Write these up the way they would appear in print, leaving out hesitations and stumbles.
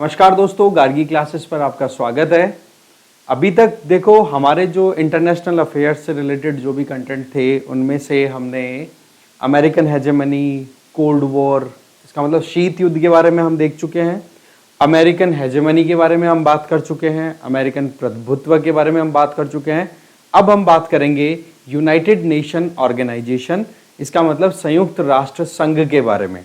नमस्कार दोस्तों, गार्गी क्लासेस पर आपका स्वागत है। अभी तक देखो हमारे जो इंटरनेशनल अफेयर्स से रिलेटेड जो भी कंटेंट थे उनमें से हमने अमेरिकन हेजेमनी, कोल्ड वॉर, इसका मतलब शीत युद्ध के बारे में हम देख चुके हैं। अमेरिकन हेजेमनी के बारे में हम बात कर चुके हैं, अमेरिकन प्रभुत्व के बारे में हम बात कर चुके हैं। अब हम बात करेंगे यूनाइटेड नेशन ऑर्गेनाइजेशन, इसका मतलब संयुक्त राष्ट्र संघ के बारे में।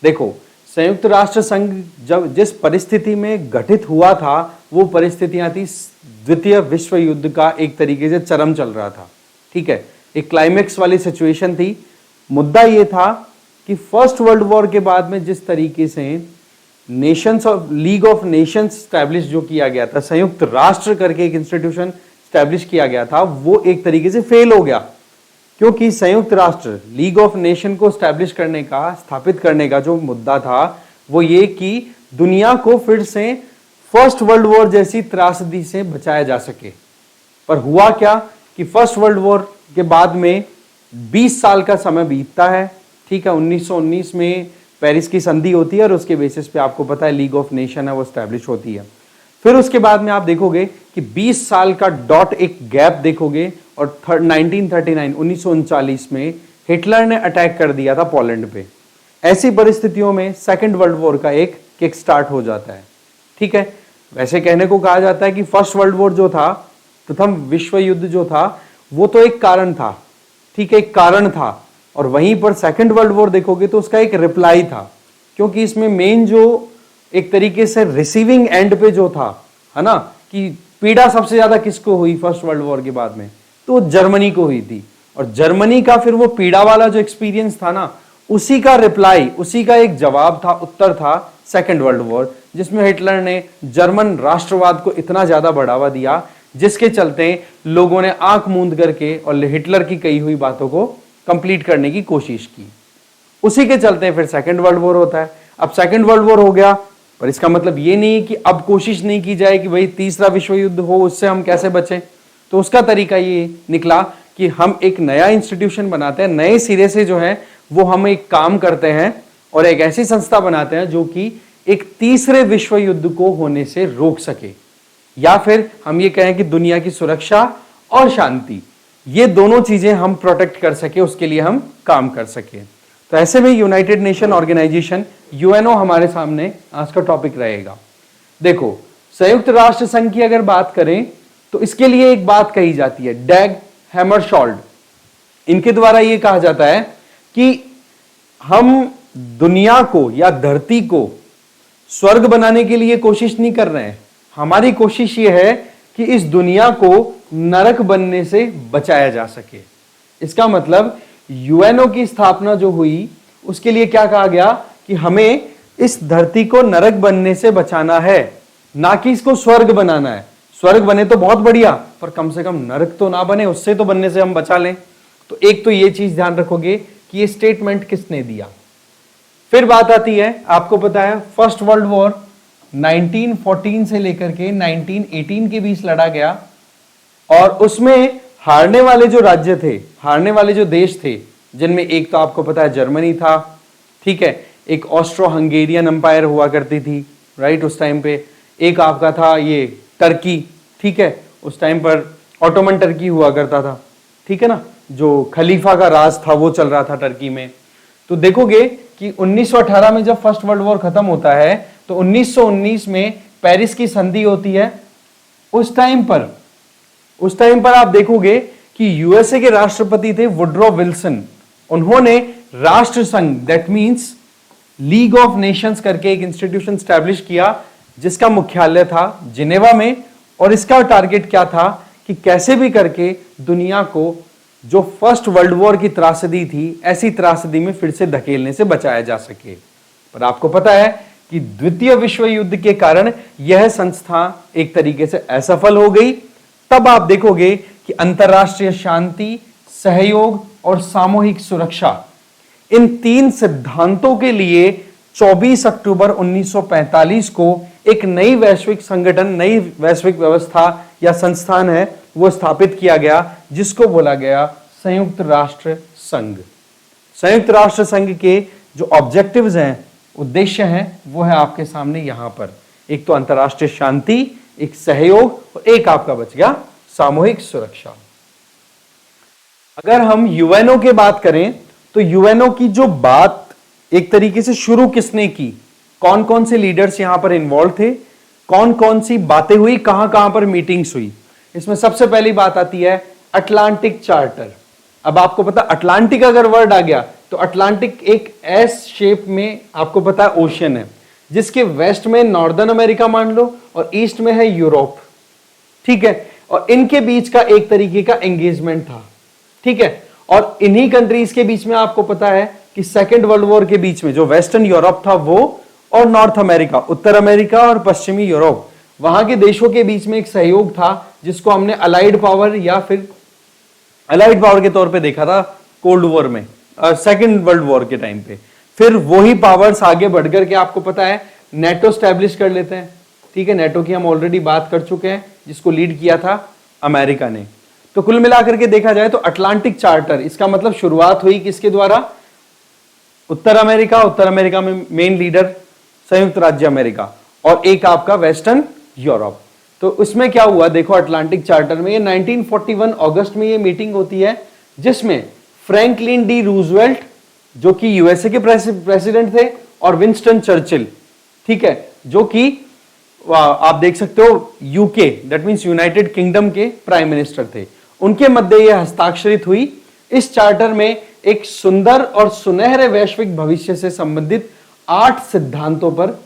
देखो, संयुक्त राष्ट्र संघ जब जिस परिस्थिति में गठित हुआ था वो परिस्थितियां थी द्वितीय विश्व युद्ध का एक तरीके से चरम चल रहा था। ठीक है, एक क्लाइमेक्स वाली सिचुएशन थी। मुद्दा ये था कि फर्स्ट वर्ल्ड वॉर के बाद में जिस तरीके से Nations of league of Nations establish जो किया गया था, संयुक्त राष्ट्र करके एक इंस्टीट्यूशन स्टैब्लिश किया गया था, वो एक तरीके से फेल हो गया। क्योंकि संयुक्त राष्ट्र लीग ऑफ नेशन को स्टैब्लिश करने का, स्थापित करने का जो मुद्दा था वो ये कि दुनिया को फिर से फर्स्ट वर्ल्ड वॉर जैसी त्रासदी से बचाया जा सके। पर हुआ क्या कि फर्स्ट वर्ल्ड वॉर के बाद में 20 साल का समय बीतता है। ठीक है, 1919 में पेरिस की संधि होती है और उसके बेसिस पे आपको पता है लीग ऑफ नेशन है वो स्टैब्लिश होती है। फिर उसके बाद में आप देखोगे कि 20 साल का डॉट एक गैप देखोगे और 1939 में हिटलर ने अटैक कर दिया था पोलैंड पे। ऐसी परिस्थितियों में सेकेंड वर्ल्ड वॉर का एक किक स्टार्ट हो जाता है। ठीक है, वैसे कहने को कहा जाता है कि फर्स्ट वर्ल्ड वॉर जो था, प्रथम विश्व युद्ध जो था, वो तो एक कारण था। ठीक है, एक कारण था। और वहीं पर सेकेंड वर्ल्ड वॉर देखोगे तो उसका एक रिप्लाई था, क्योंकि इसमें मेन जो एक तरीके से रिसीविंग एंड पे जो था, है ना, कि पीड़ा सबसे ज्यादा किसको हुई फर्स्ट वर्ल्ड वॉर के बाद में, तो जर्मनी को हुई थी। और जर्मनी का फिर वो पीड़ा वाला जो एक्सपीरियंस था ना, उसी का रिप्लाई, उसी का एक जवाब था, उत्तर था सेकेंड वर्ल्ड वॉर, जिसमें हिटलर ने जर्मन राष्ट्रवाद को इतना ज्यादा बढ़ावा दिया जिसके चलते लोगों ने आंख मूंद करके और हिटलर की कही हुई बातों को कंप्लीट करने की कोशिश की। उसी के चलते फिर सेकेंड वर्ल्ड वॉर होता है। अब सेकेंड वर्ल्ड वॉर हो गया, पर इसका मतलब ये नहीं कि अब कोशिश नहीं की जाए कि भाई तीसरा विश्व युद्ध हो, उससे हम कैसे बचें। तो उसका तरीका ये निकला कि हम एक नया इंस्टीट्यूशन बनाते हैं, नए सिरे से जो है वो हम एक काम करते हैं और एक ऐसी संस्था बनाते हैं जो कि एक तीसरे विश्व युद्ध को होने से रोक सके, या फिर हम ये कहें कि दुनिया की सुरक्षा और शांति, ये दोनों चीजें हम प्रोटेक्ट कर सके, उसके लिए हम काम कर सके। तो ऐसे में यूनाइटेड नेशन ऑर्गेनाइजेशन, यूएनओ, हमारे सामने आज का टॉपिक रहेगा। देखो, संयुक्त राष्ट्र संघ की अगर बात करें तो इसके लिए एक बात कही जाती है, डैग हैमरशॉल्ड। इनके द्वारा यह कहा जाता है कि हम दुनिया को या धरती को स्वर्ग बनाने के लिए कोशिश नहीं कर रहे हैं। हमारी कोशिश यह है कि इस दुनिया को नरक बनने से बचाया जा सके। इसका मतलब यूएनओ की स्थापना जो हुई उसके लिए क्या कहा गया कि हमें इस धरती को नरक बनने से बचाना है, ना कि इसको स्वर्ग बनाना है। स्वर्ग बने तो बहुत बढ़िया, पर कम से कम नरक तो ना बने, उससे तो बनने से हम बचा लें। तो एक तो ये चीज ध्यान रखोगे कि ये स्टेटमेंट किसने दिया। फिर बात आती है, आपको पता है फर्स्ट वर्ल्ड वॉर 1914 से लेकर के 1918 के बीच लड़ा गया और उसमें हारने वाले जो राज्य थे, हारने वाले जो देश थे, जिनमें एक तो आपको पता है जर्मनी था, ठीक है, एक ऑस्ट्रो हंगेरियन एम्पायर हुआ करती थी, राइट, उस टाइम पे। एक आपका था ये टर्की, ठीक है, उस टाइम पर ऑटोमन टर्की हुआ करता था, ठीक है ना, जो खलीफा का राज था वो चल रहा था टर्की में। तो देखोगे कि 1918 में जब फर्स्ट वर्ल्ड वॉर खत्म होता है तो 1919 में पेरिस की संधि होती है। उस टाइम पर आप देखोगे कि यूएसए के राष्ट्रपति थे वुड्रो विल्सन। उन्होंने राष्ट्र संघ, that means league of Nations करके एक इंस्टीट्यूशन स्टैब्लिश किया जिसका मुख्यालय था जिनेवा में। और इसका टारगेट क्या था कि कैसे भी करके दुनिया को जो फर्स्ट वर्ल्ड वॉर की त्रासदी थी, ऐसी त्रासदी में फिर से धकेलने से बचाया जा सके। पर आपको पता है कि द्वितीय विश्व युद्ध के कारण यह संस्था एक तरीके से असफल हो गई। तब आप देखोगे कि अंतरराष्ट्रीय शांति, सहयोग और सामूहिक सुरक्षा, इन तीन सिद्धांतों के लिए 24 अक्टूबर 1945 को एक नई वैश्विक संगठन, नई वैश्विक व्यवस्था या संस्थान है वो स्थापित किया गया, जिसको बोला गया संयुक्त राष्ट्र संघ। संयुक्त राष्ट्र संघ के जो ऑब्जेक्टिव्स हैं, उद्देश्य हैं, वो है आपके सामने यहां पर एक तो अंतरराष्ट्रीय शांति, एक सहयोग, और एक आपका बच गया सामूहिक सुरक्षा। अगर हम यूएनओ की बात करें तो यूएनओ की जो बात एक तरीके से शुरू किसने की, कौन कौन से लीडर्स यहां पर इन्वॉल्व थे, कौन कौन सी बातें हुई, कहां कहां पर मीटिंग्स हुई, इसमें सबसे पहली बात आती है अटलांटिक चार्टर। अब आपको पता अटलांटिक अगर वर्ड आ गया तो अटलांटिक एक एस शेप में आपको पता है ओशियन है, जिसके वेस्ट में नॉर्दर्न अमेरिका मान लो और ईस्ट में है यूरोप, ठीक है, और इनके बीच का एक तरीके का एंगेजमेंट था, ठीक है, और इन्हीं कंट्रीज के बीच में आपको पता है कि सेकेंड वर्ल्ड वॉर के बीच में जो वेस्टर्न यूरोप था वो और नॉर्थ अमेरिका, उत्तर अमेरिका और पश्चिमी यूरोप, वहां के देशों के बीच में एक सहयोग था जिसको हमने अलाइड पावर या फिर अलाइड पावर के तौर पे देखा था कोल्ड वॉर में, सेकेंड वर्ल्ड वॉर के टाइम पे। फिर वही पावर्स आगे बढ़कर के आपको पता है नेटो स्टैब्लिश कर लेते हैं, ठीक है, नेटो की हम ऑलरेडी बात कर चुके हैं, जिसको लीड किया था अमेरिका ने। तो कुल मिलाकर के देखा जाए तो अटलांटिक चार्टर, इसका मतलब शुरुआत हुई किसके द्वारा, उत्तर अमेरिका में मेन लीडर संयुक्त राज्य अमेरिका, और एक आपका वेस्टर्न यूरोप। तो उसमें क्या हुआ देखो, अटलांटिक चार्टर में ये 1941 अगस्त में ये मीटिंग होती है, जिसमें फ्रैंकलिन डी रूजवेल्ट जो कि यूएसए के प्रेसिडेंट थे, और विंस्टन चर्चिल, ठीक है, जो कि आप देख सकते हो UK that means United kingdom के प्राइम मिनिस्टर थे, उनके मध्य यह हस्ताक्षरित हुई। इस चार्टर में एक सुंदर और सुनहरे वैश्विक भविष्य से संबंधित 8 सिद्धांतों पर